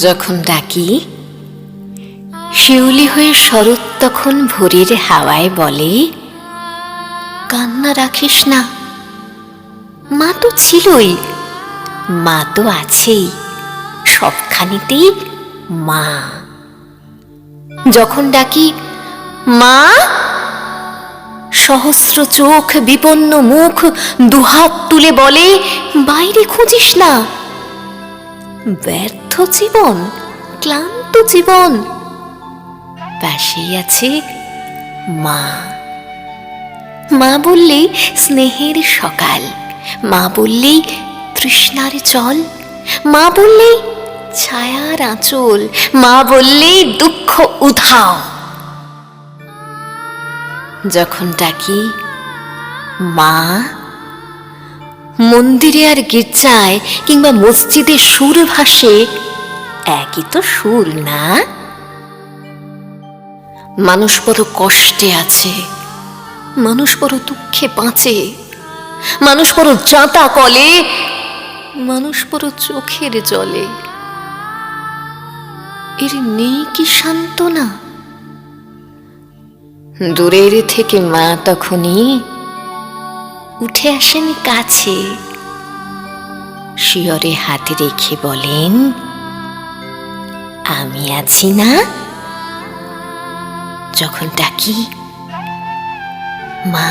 যখন ডাকি শিউলি হয়ে শরৎ তখন ভোরের হাওয়ায় বলে, কান্না রাখিস না, মা তো ছিলই, মা তো আছেই, সবখানিতেই মা। যখন ডাকি মা, সহস্র চোখ বিপন্ন মুখ দুহাত তুলে বলে, বাইরে খুঁজিস না, ব্যর্থ জীবন, ক্লান্ত জীবন, পাশেই আছে মা। মা বললেই স্নেহের সকাল, মা বললেই তৃষ্ণার জল, মা বললেই ছায়ার আঁচল, মা বললেই দুঃখ উধাও। যখন ডাকি মা, মন্দিরে আর গির্জায় কিংবা মসজিদে সুর ভাসে, একই তো সুর না? মানুষ বড় কষ্টে আছে, মানুষ বড় দুঃখে বাঁচে, মানুষ বড় জাঁতা কলে, মানুষ বড় চোখের জলে। এর নেই কি সান্ত্বনা? দূরের থেকে মা তখনই উঠে আসেন কাছে, শিয়রে হাত রেখে বলেন, আমি আছি না? যখন ডাকি মা।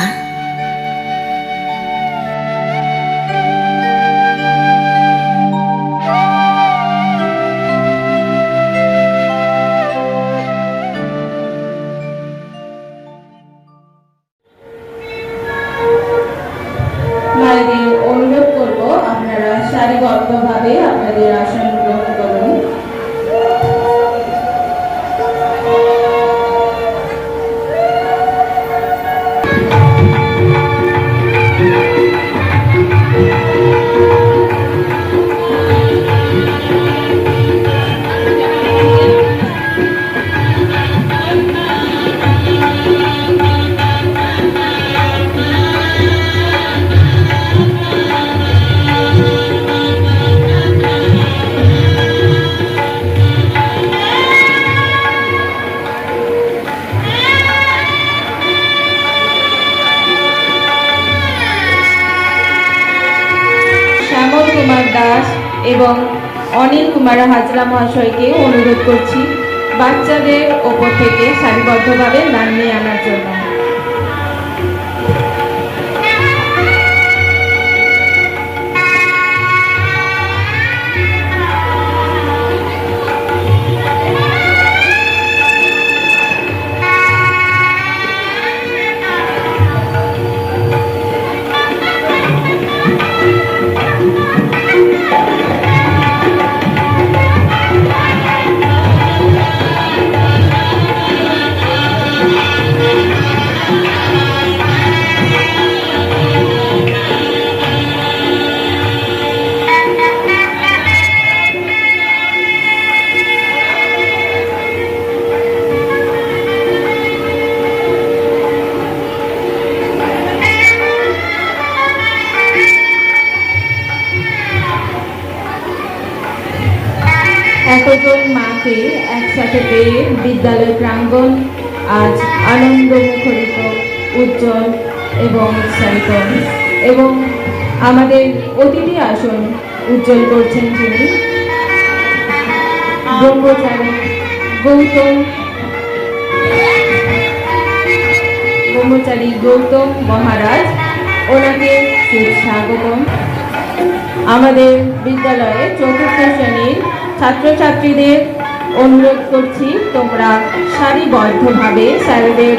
মায়েদের অনুরোধ করব, আপনারা সারিবদ্ধভাবে আপনাদের আসন গ্রহণ করুন। কুমার দাস এবং অনিল কুমার হাজরা মহাশয়কে অনুরোধ করছি বাচ্চাদের ওপর থেকে সারিবদ্ধভাবে নামিয়ে আনার জন্য। এতজন মাকে একসাথে পেয়ে বিদ্যালয় প্রাঙ্গণ আজ আনন্দ মুখরিত, উজ্জ্বল এবং উৎসাহিত। এবং আমাদের অতিথি আসন উজ্জ্বল করছেন যিনি, ব্রহ্মচারী গৌতম মহারাজ, ওনাকে সুস্বাগতম। আমাদের বিদ্যালয়ে চতুর্থ শ্রেণীর ছাত্রছাত্রীদের অনুরোধ করছি, তোমরা সারিবদ্ধভাবে স্যারদের